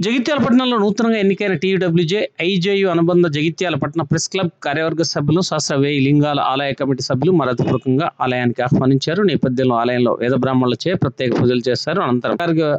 జగిత్యాల పట్టణంలో నూతనంగా ఎన్నికైన టీయూడబ్ల్యూజే ఐజేయు అనుబంధ జగిత్యాల పట్టణ ప్రెస్ క్లబ్ కార్యవర్గ సభ్యులు శాస్త్ర వేయి లింగాల ఆలయ కమిటీ సభ్యులు మరతపూర్వకంగా ఆలయానికి ఆహ్వానించారు. నేపథ్యంలో ఆలయంలో వేద బ్రాహ్మణులచే ప్రత్యేక పూజలు చేశారు. అనంతరం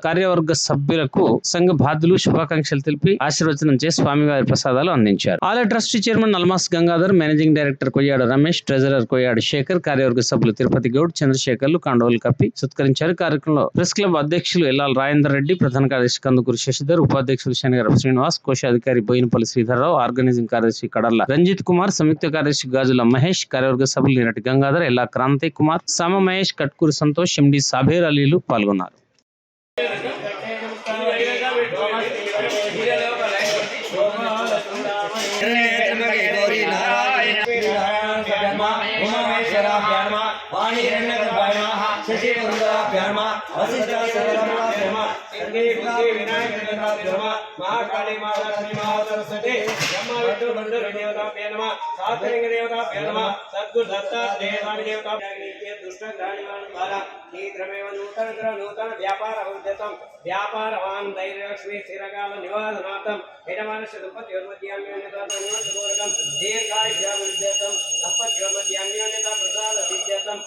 కార్యవర్గ సభ్యులకు సంఘ బాధ్యులు శుభాకాంక్షలు తెలిపి ఆశీర్వచనం చేసి స్వామివారి ప్రసాదాలు అందించారు. ఆలయ trustee chairman Nalmas Gangadhar, managing director Koyyadu Ramesh, treasurer Koyyadu Shekhar, కార్యవర్గ సభ్యులు తిరుపతి గౌడ్, చంద్రశేఖర్లు కాండోలు కప్పి సత్కరించారు. కార్యక్రమంలో ప్రెస్ క్లబ్ అధ్యక్షులు ఎల్లాల రాజేందర్ రెడ్డి, ప్రధాన కార్యదర్శి కందుకూరి శశిధర్, ఉపాధ్యక్షులు శనిగారపు శ్రీనివాస్, కోశాధికారి బోయినపల్లి శ్రీధర్రావు, ఆర్గనైజింగ్ కార్యదర్శి కడర్ల రంజిత్ కుమార్, సంయుక్త కార్యదర్శి గాజుల మహేష్, కార్యవర్గ సభ్యులు నిరటి గంగాధర్, ఎల్లా క్రాంతి కుమార్, సామ మహేష్, కట్కూరి సంతోష్, ఎండి సాబేర్ అలీలు పాల్గొన్నారు. महाकाली माता सरस्वती ब्रह्मा विष्णु बंधु देवताभ्यो नमः सात्विक देवताभ्यो नमः सद्गुरु दत्तात्रेय स्वामी देवताभ्यो दुष्ट ग्राणिमानद्वारा शीघ्रमेव नूतन व्यापार उद्यतं व्यापारवान् धैर्यलक्ष्मी स्थिरकाल निवासनार्थं यजमानस्य दम्पत्योर्मध्यान्योन्यतानिवासपूर्वकं दीर्घायुष्याभिवृद्ध्यर्थं दम्पत्योर्मध्यान्योन्यता प्रसाद सिद्ध्यर्थं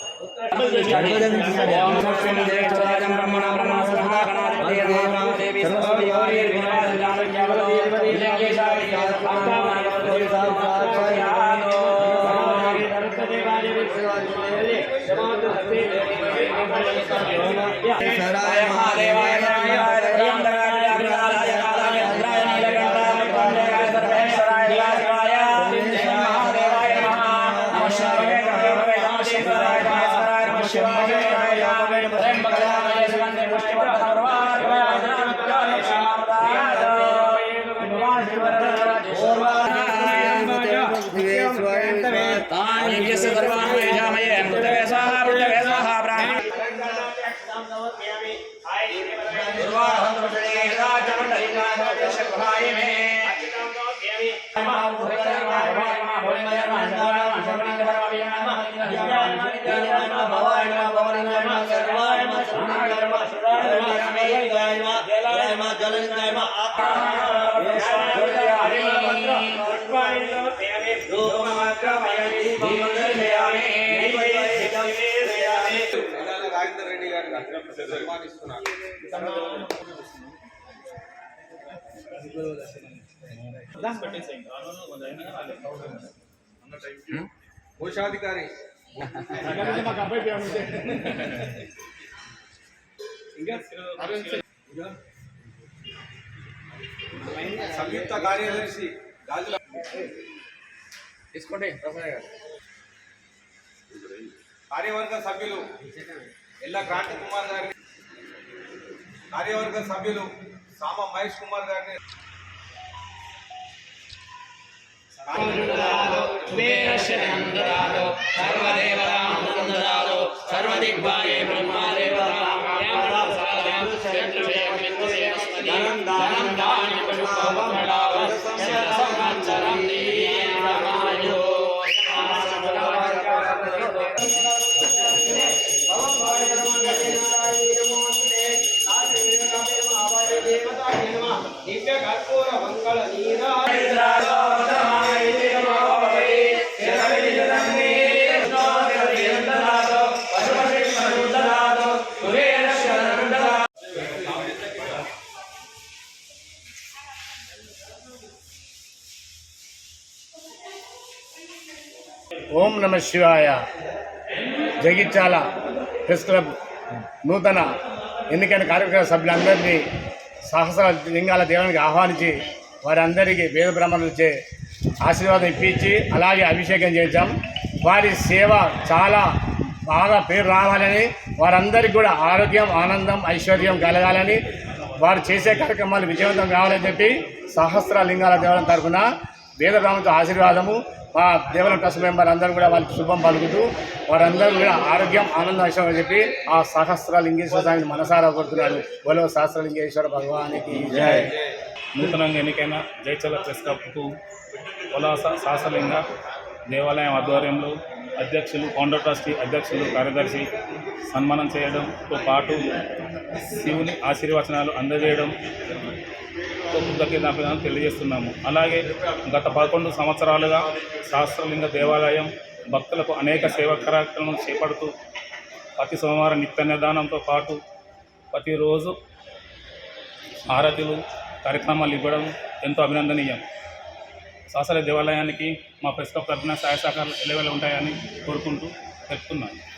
కోశాధికారి సంయుక్త కార్యదర్శి గాజుల తీసుకోండి. కార్యవర్గ సభ్యులు ఎల్లా క్రాంతి కుమార్ గారిని, కార్యవర్గ సభ్యులు సామ మహేష్ కుమార్ గారిని, ఓం నమ శివాయ. జగిత్యాల ప్రెస్ క్లబ్ నూతన ఎన్నికైన కార్యక్రమ సభ్యులందరినీ సహస్ర లింగాల దేవానికి ఆహ్వానించి వారందరికీ వేద బ్రాహ్మణులచే ఆశీర్వాదం ఇప్పించి అలాగే అభిషేకం చేయించాం. వారి సేవ చాలా బాగా పేరు రావాలని, వారందరికీ కూడా ఆరోగ్యం, ఆనందం, ఐశ్వర్యం కలగాలని, వారు చేసే కార్యక్రమాలు విజయవంతం కావాలని చెప్పి సహస్ర లింగాల దేవాలయం తరఫున వేద బ్రాహ్మణులతో ఆశీర్వాదము మా దేవాలయం ట్రస్ట్ మెంబర్ అందరూ కూడా వాళ్ళకి శుభం పలుకుతూ వారందరూ కూడా ఆరోగ్యం, ఆనందం, ఐశ్వర్యం చెప్పి ఆ సహస్ర లింగేశ్వర స్వామిని మనసారా కోరుతున్నాడు. బోలో సహస్రలింగేశ్వర భగవానికి జై. నూతనంగా ఎన్నికైన జగిత్యాల ప్రెస్ క్లబ్కు పొలా సహస్రలింగ దేవాలయం ఆధ్వర్యంలో అధ్యక్షులు, ఫౌండర్ ట్రస్టీ అధ్యక్షులు, కార్యదర్శి సన్మానం చేయడంతో పాటు శివుని ఆశీర్వచనాలు అందజేయడం కృతజ్ఞతలు తెలియజేస్తున్నాము. అలాగే గత 11 సంవత్సరాలుగా సహస్రలింగ దేవాలయం భక్తులకు అనేక సేవా కార్యక్రమాలను చేపడుతూ ప్రతి సోమవారం నిత్యాన్నదానంతో పాటు ప్రతిరోజు హారతులు కార్యక్రమాలు ఇవ్వడం ఎంతో అభినందనీయం. సహస్ర దేవాలయానికి మా ప్రెస్ క్లబ్ తరఫున సహాయ సహకారాలు ఎల్లవేళ ఉంటాయని కోరుకుంటూ చెప్తున్నాను.